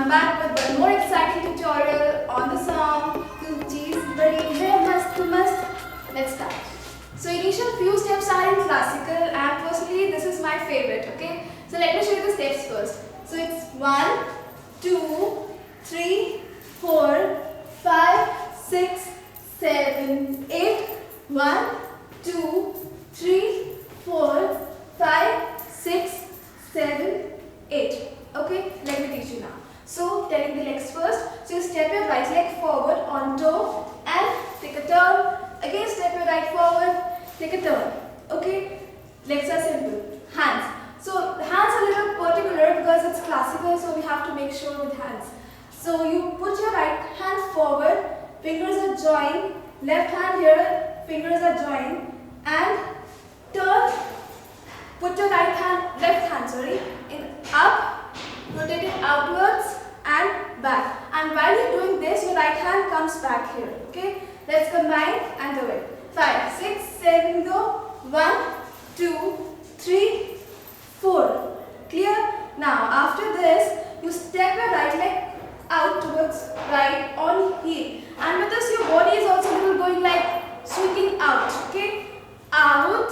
back with one more exciting tutorial on the song Tu Cheez Badi Hai Mast Mast. Let's start. So initial few steps are in classical and personally this is my favorite, okay? So let me show you the steps first. So it's 1, 2, 3, 4, 5, 6, 7, 8. 1, 2, 3, 4, 5, 6, 7, 8. Okay, let me teach you now. So taking the legs first. So you step your right leg forward on toe and take a turn. Again step your right forward, take a turn. Okay, legs are simple. Hands. So the hands are a little particular because it's classical, so we have to make sure with hands. So you put your right hand forward, fingers are joined, left hand here, fingers are joined, and turn. Put your right hand, left hand, sorry, in up, rotate it outwards and back. And while you're doing this, your right hand comes back here. Okay, let's combine and do it. 5, 6, 7, go. 1, 2, 3, 4. Clear? Now after this, you step your right leg out towards right on heel. And with this, your body is also a little going like sweeping out. Okay, out,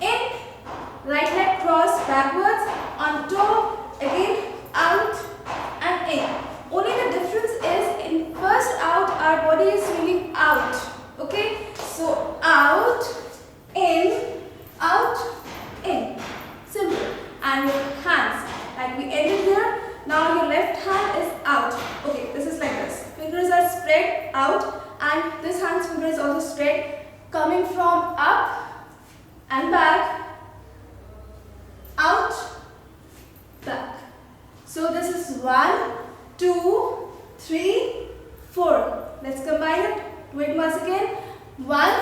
in. Right leg cross backwards, on toe, again out and in. Only the difference is in first out, our body is swinging out. Okay, so out, in, simple. And your hands, like we ended here, now your left hand is out. Okay, this is like this. Fingers are spread out and this hand's finger is also spread, coming from up and back, out, back. So this is 1, 2, 3, 4. Let's combine it. Do it once again. 1,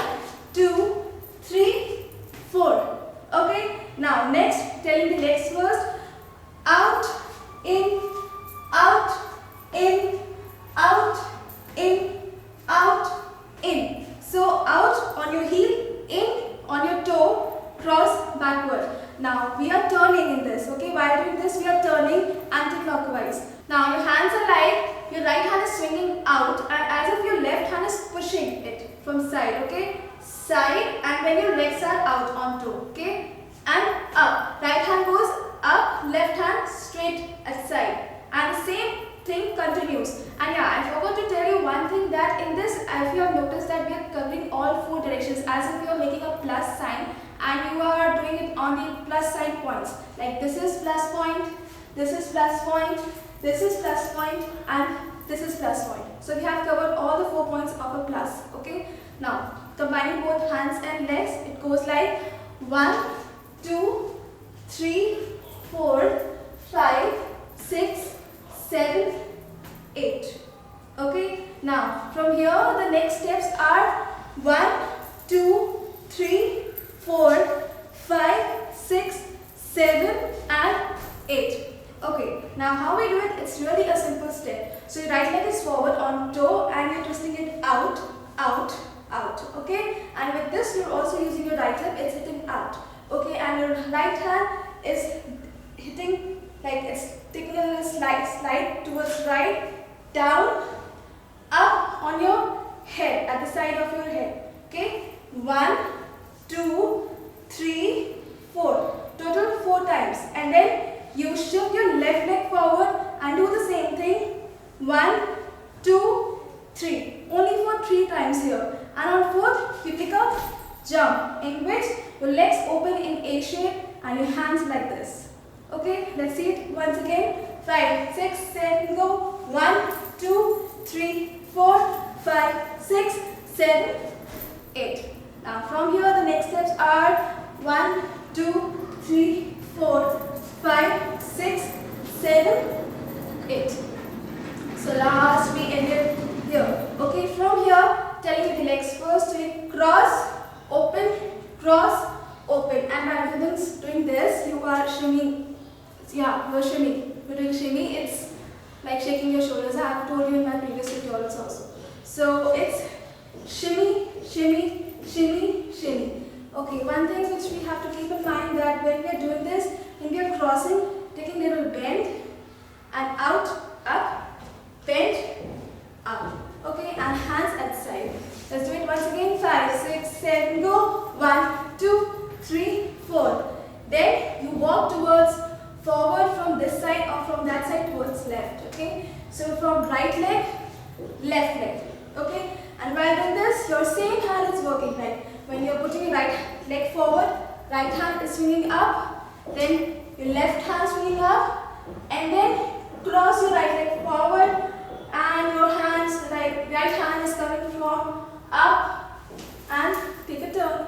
2, 3, 4. Okay. Now next, telling the legs first. Out, in, out, in, out, in, out, in. So out on your heel, in on your toe, cross backward. Now we are turning in this, okay? While doing this, we are turning anti-clockwise. Now your hands are like, your right hand is swinging out and as if your left hand is pushing it from side, okay? Side, and when your legs are out on toe, okay? And up. Right hand goes up, left hand straight at side. And the same thing continues. And yeah, I forgot to tell you one thing, that in this, if you have noticed that we are covering all 4 directions as if you are making a plus sign. And you are doing it on the plus sign points. Like this is plus point, this is plus point, this is plus point, and this is plus point. So we have covered all the 4 points of a plus. Okay. Now combining both hands and legs, it goes like 1, 2, 3, 4, 5, 6, 7, 8. Okay. Now from here the next steps are 1, 2, 3, 4, 5, 6, 7 and 8. Okay, now how we do it, it's really a simple step. So your right leg is forward on toe and you're twisting it out, out, out. Okay, and with this you're also using your right hip, it's hitting out. Okay, and your right hand is hitting, like it's taking a little slide towards right, down, up on your head, at the side of your head. Okay, 1, 2, 3, 4. Total 4 times. And then you shift your left leg forward and do the same thing. 1, 2, 3. Only for 3 times here. And on 4th, you pick up jump, in which your legs open in A shape and your hands like this. Okay, let's see it once again. 5, 6, 7, go. 1, 2, 3, 4, 5, 6, 7, 8. Now from here the next steps are 1, 2, 3, 4, 5, 6, 7, 8. So last we ended here. Okay, from here telling you the legs first. So you cross, open, and rather than doing this, you are shimmying. Yeah, you are shimmying. You're doing shimmy. It's like shaking your shoulders. I have told you in my previous tutorials also. So it's shimmy, shimmy, shimmy, shimmy. Okay, one thing which we have to keep in mind, that when we are doing this, when we are crossing, taking a little bend and out, Okay, so from right leg, left leg. Okay, and while doing this, your same hand is working, right? When you're putting your right leg forward, right hand is swinging up, then your left hand swinging up, and then cross your right leg forward, and your hands, right hand is coming from up, and take a turn.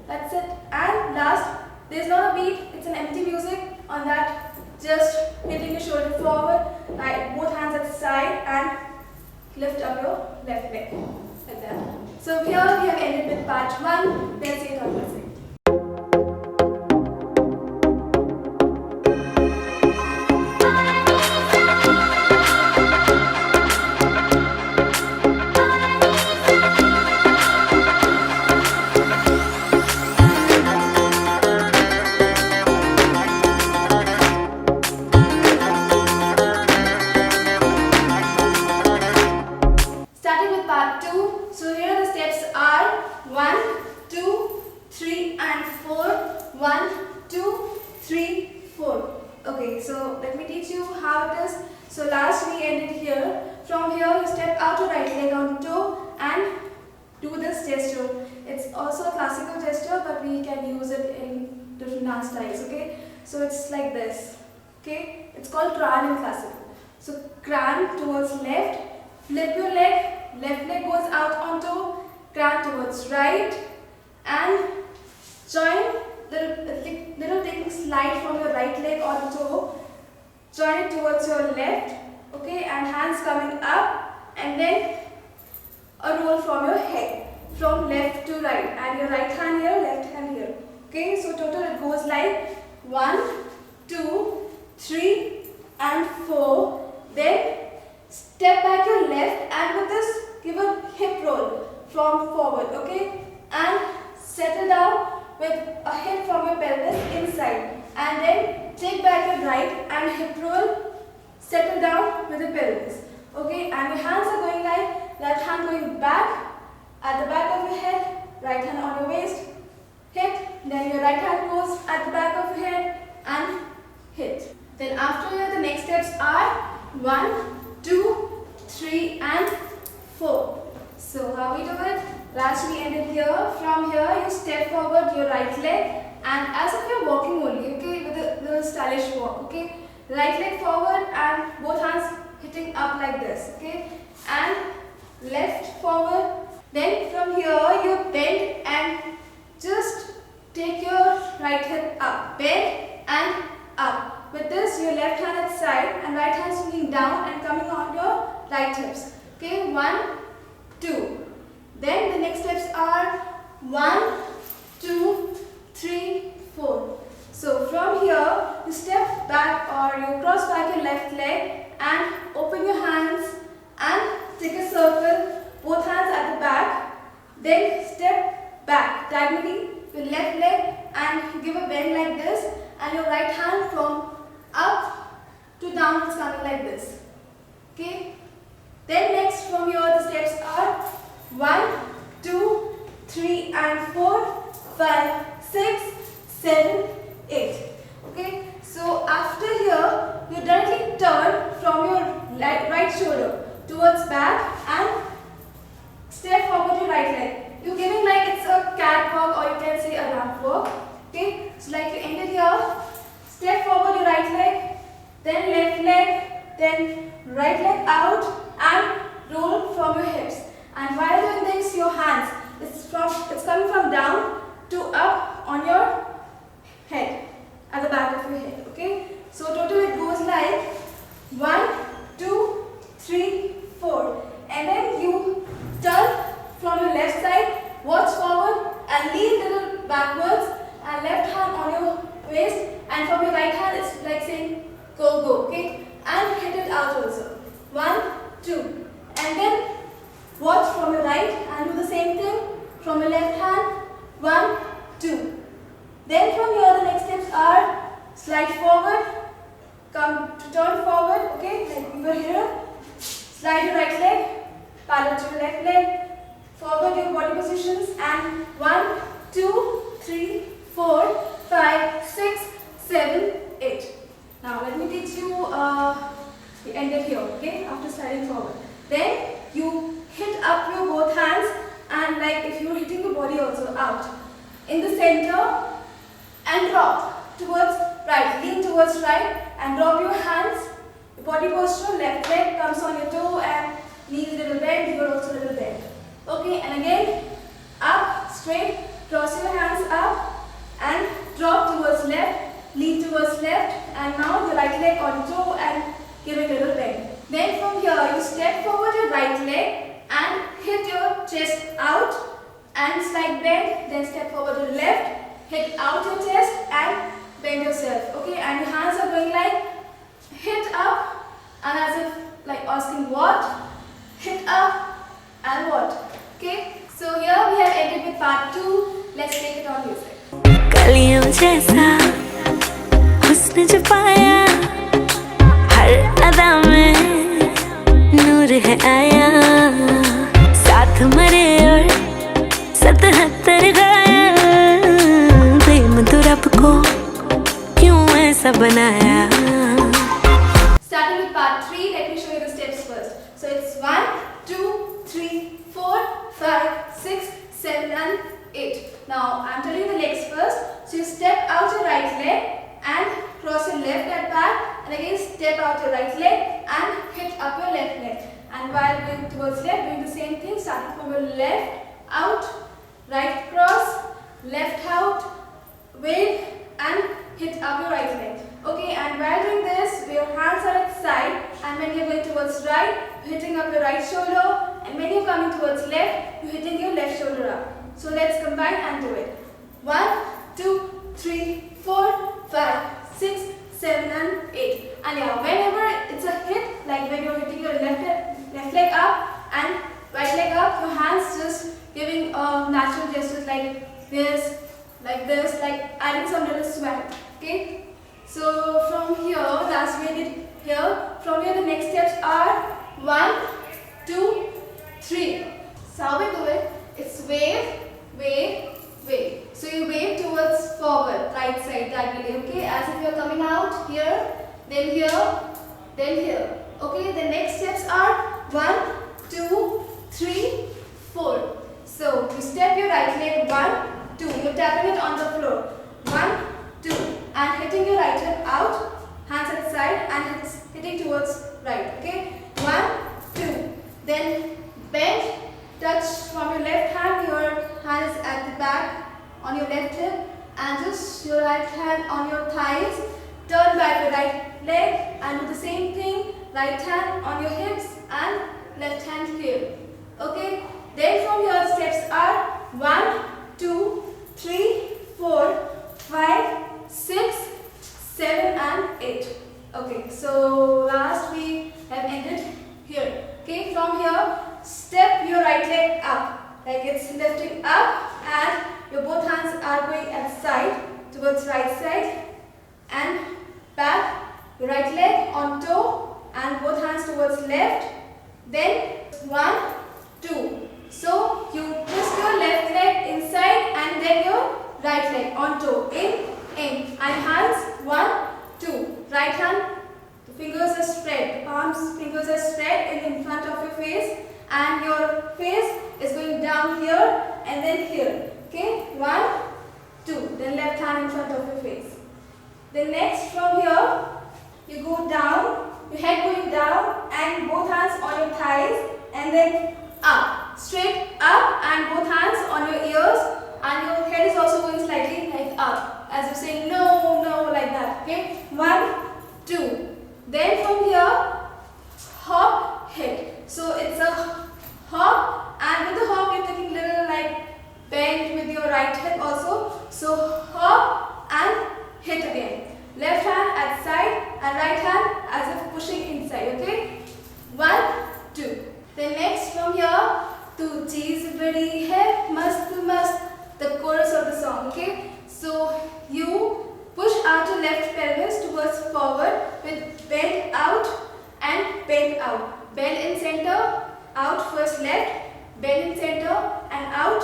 That's it. And last, there's not a beat, it's an empty music. On that, just hitting your shoulder forward, right, both hands at the side, and lift up your left leg, like that. So here we have ended with part 1. Let's see it on music. Okay, so let me teach you how it is. So last we ended here. From here you step out your right leg on toe and do this gesture. It's also a classical gesture, but we can use it in different dance styles. Okay, so it's like this. Okay, it's called Kran in classical. So Kran towards left, flip your leg, left leg goes out on toe, Kran towards right, and join little taking slide from your right leg on toe, join it towards your left, okay, and hands coming up, and then a roll from your head from left to right, and your right hand here, left hand here. Okay, so total it goes like 1, 2, 3 and 4. Then step back your left, and with this give a hip roll from forward, okay, and settle down with a hip from your pelvis inside, and then take back your right and hip roll, settle down with the pelvis, okay, and your hands are going like left hand going back at the back of your head, right hand on your waist, hit, then your right hand goes at the back of your head and hit. Then after here the next steps are 1, 2, 3 and 4. So how we do it? Last we ended here. From here you step forward your right leg, and as if you're walking only, okay, with a little stylish walk, okay. Right leg forward and both hands hitting up like this, okay, and left forward. Then from here you bend and just take your right hip up, bend and up. With this your left hand at side and right hand swinging down and coming on your right hips, okay, 1, 2. Then the next steps are 1, 2, 3, 4. So from here you step back or you cross back your left leg and open your hands and take a circle, both hands at the back. Then step back diagonally with left leg and give a bend like this, and your right hand from up to down is coming like this. Okay. Then next from here the steps are 1, 2, 3 and 4, 5, 6, 7, 8. Okay, so after here you directly turn from your right shoulder towards back and step forward your right leg. You're giving like it's a catwalk, or you can say a ramp walk. Okay, so like you ended here, step forward your right leg, then left leg, then right leg out and roll from your hips. And while doing this, your hands, it's coming from down to up on your head, at the back of your head, okay. So total it goes like 1, 2, 3, 4, and then you turn from your left side, watch forward and lean little backwards, and left hand on your waist, and from your right hand it's like saying go go, okay, and hit it out also, 1, 2, and then watch from your right and do the same thing from your left hand, 1, 2. Then from here the next steps are slide forward, come to turn forward, okay, like we were here, slide your right leg, parallel to your left leg, forward your body positions, and 1, 2, 3, 4, 5, 6, 7, 8. Now let me teach you We ended here, okay, after sliding forward. Then you hit up your both hands, and like if you're hitting your body also out in the center, and drop towards right, lean towards right, and drop your hands, your body posture, left leg comes on your toe, and knees a little bend, you're also a little bend. Okay, and again, up, straight, cross your hands up, and drop towards left, lean towards left, and now the right leg on toe, and give it a little bend. Then from here, you step forward your right leg, and hit your chest out, and slight bend, then step forward to the left, hit out your chest, and bend yourself. Okay, and your hands are going like, hit up, and as if like asking what, hit up, and what. Okay, so here we have ended with part 2. Let's take it on music. कलियों जैसा हुस्न जो पाया, हर अदा में नूर है आया, साथ मरे और 77 गाया, प्रेम तो रब को क्यों ऐसा बनाया. Starting with part 3, let me show you the steps first. So it's 1, 2, 3, 4, 5, 6, 7 and 8. Now I'm telling you the legs first. So you step out your right leg and cross your left at back, and again step out your right leg and hit up your left leg. And while going towards left, doing the same thing, starting from your left out, right cross, left out, wave and hit up your right leg. Okay, and while doing this, your hands are at side, and when you're going towards right, you're hitting up your right shoulder, and when you're coming towards left, you're hitting your left shoulder up. So let's combine and do it. 1, 2, 3, 4, 5, 6, 7 and 8. And yeah, whenever it's a hit, like when you're hitting your left leg up and right leg up, your hands just giving natural gestures like this, like adding some little swag. Okay? So from here, as we did here, from here the next steps are 1, 2, 3. So how we do it? It's wave, wave, wave. So you wave towards forward, right side diagonally, okay? As if you're coming out here, then here, then here. Okay, the next steps are 1, 2, 3, 4. So you step your right leg 1, 2. You're tapping it on the floor. 1, 2. And hitting your right hip out, hands at side, and it's hitting towards right. Okay? 1, 2. Then bend, touch from your left hand, your hand is at the back on your left hip, and just your right hand on your thighs. Turn back your right leg and do the same thing. Right hand on your hips and left hand here. Okay? Then from here the steps are 1, 2, 3, 4, 5, 6, 7 and 8. Okay, so last we have ended here. Okay, from here step your right leg up, like it's lifting up, and your both hands are going at side towards right side and back. Your right leg on toe and both hands towards left. Then 1, 2. So you twist your left leg inside and then your right leg on toe, in, and hands 1, 2. Right hand, the fingers are spread, palms, fingers are spread in front of your face, and your face is going down here and then here. Okay, 1, 2. Then left hand in front of your face. Then next from here, you go down, your head going down, and both hands on your thighs, and then up, straight up, and both hands on your ears, and your head is also going slightly like up, as if saying no, no, like that. Okay, 1, 2. Then from here, hop, hit. So it's a hop, and with the hop you're taking little like bend with your right hip also. So hop and hit again. Left hand at side and right hand as if pushing inside. Okay, 1, 2. Then next from here, tu cheez badi hai mast mast, the chorus of the song. Okay, so you push out your left pelvis towards forward with bend out and bend out. Bend in center, out first left, bend in center and out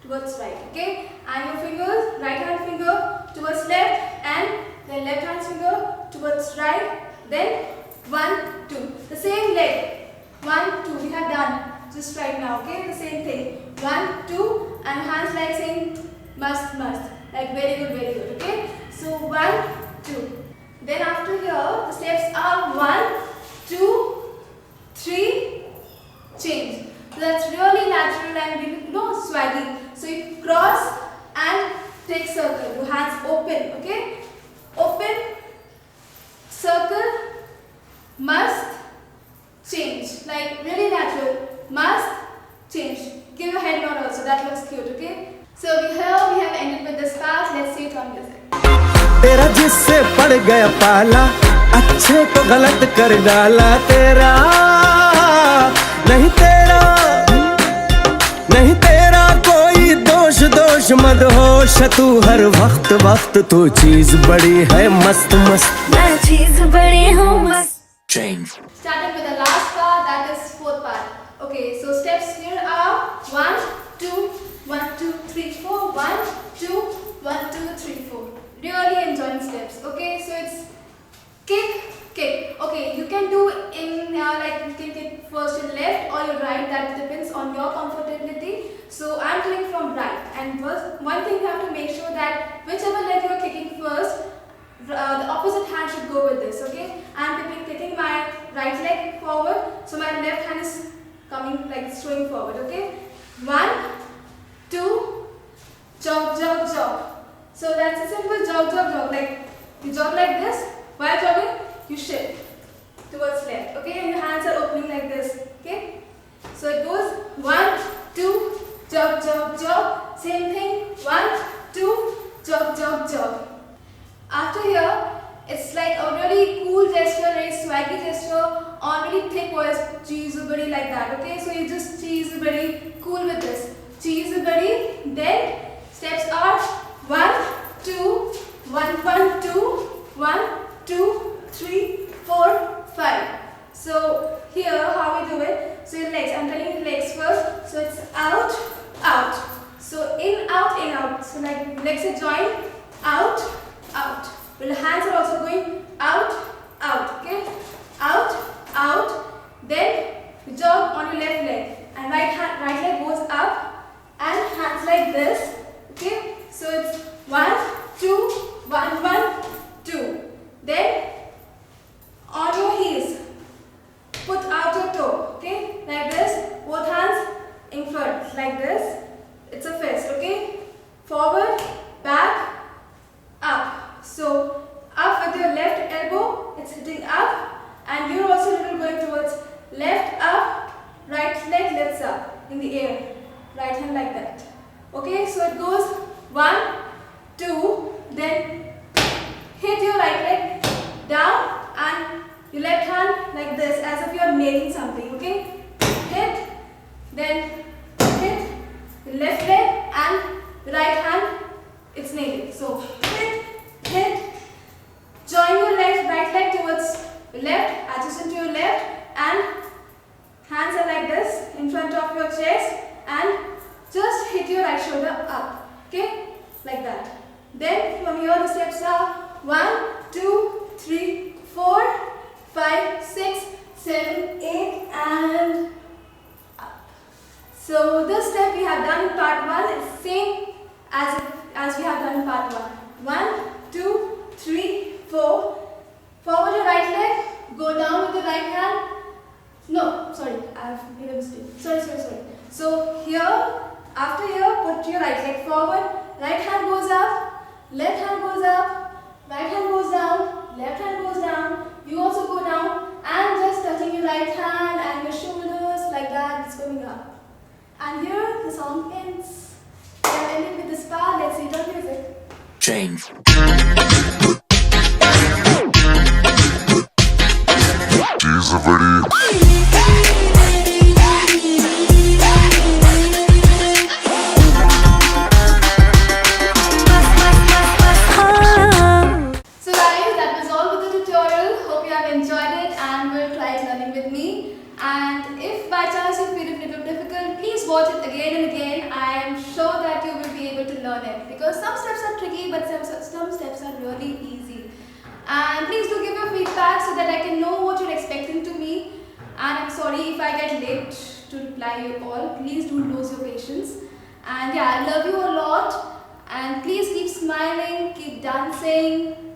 towards right. Okay, and your fingers, right hand finger towards left and then left hand finger towards right, then 1, 2. The same leg. 1, 2. We have done just right now. Okay, the same thing. 1, 2, and hands like saying must. Like very good. Okay. So 1, 2. Then after here, the steps are 1, 2, 3, change. So that's really natural and swaggy. So you cross and take circle. Your hands open. Okay. Open, circle, must, change. Like really natural. Must, change. Give your head nod also. That looks cute. Okay. So here we have ended with this part. Let's see it on music. तेरा जिससे पड़ गया पाला, अच्छे को गलत कर डाला, तेरा नहीं तेरा कोई दोष मदहोश तू हर वक्त तू चीज बड़ी है मस्त मैं चीज बड़ी हूँ मस्त. Change. Starting with the last part, that is fourth part. Okay, so steps here are 1, 2, 1, 2, 3, 4. 1, 2, 1, 2, 3, 4. Really enjoying steps. Okay, so it's kick. Okay, you can do in like you can kick first in left or your right. That depends on your comfortability. So I'm doing from right. And first, one thing you have to make sure that whichever leg you are kicking first, the opposite hand should go with this. Okay, I'm kicking my right leg forward, so my left hand is coming like straight forward. Okay, 1, 2, jog. So that's a simple jog. Like you jog like this. While jogging, you shift towards left. Okay, and your hands are opening like this. Okay, so it goes 1, 2, jog. Same thing. 1, 2, jog. After here, it's like a really cool gesture, very swaggy gesture, or really thick voice, cheese bari like that. Okay, so you just cheese bari, cool with this. Cheese bari. Then steps are 1, 2, 1, 2, 1, 2, 3, 4, 5. So here how we do it. So your legs, I'm telling you legs first. So it's out. So in, out. So like legs are joined, out. Well, the hands are also going out. Okay, out. Then you jog on your left leg, and right leg goes up, and hands like this. Okay, so it's 1, 2, 1, 2. Then on your heels, put out your toe. Okay, like this. Both hands in front, like this. It's a fist. Okay, forward, back, up. So up with your left elbow, it's hitting up, and you're also a little going towards left up, right leg lifts up in the air, right hand like that. Okay, so it goes 1, 2, then hit your right leg down and your left hand like this, as if you're nailing something. Okay, hit, then hit the left leg and the right hand, it's nailing. So hit, join your right leg towards your left, adjacent to your left, and hands are like this in front of your chest, and just hit your right shoulder up. Okay, like that. Then from here the steps are 1, 2, 3, 4, 5, 6, 7, 8, and up. So this step we have done in part 1 is same as we have done in part 1. 1, 2, 3, 4. Forward your right leg, go down with the right hand. No, sorry, I've made a mistake. Sorry. So here, after here, put your right leg forward. Right hand goes up, left hand goes up, right hand goes down, left hand goes down. You also go down and just touching your right hand and your shoulders like that. It's going up. And here the song ends. We have ended with this part. Let's see the music. Change. So guys, that was all with the tutorial. Hope you have enjoyed it and will try it learning with me. And if by chance you feel it a little difficult, please watch it again and again. I am sure that you will be able to learn it, because some steps are tricky but some steps are really easy. And please do give your feedback so that I can know what you're expecting quite late to reply you all. Please don't lose your patience. And yeah, I love you a lot. And please keep smiling, keep dancing.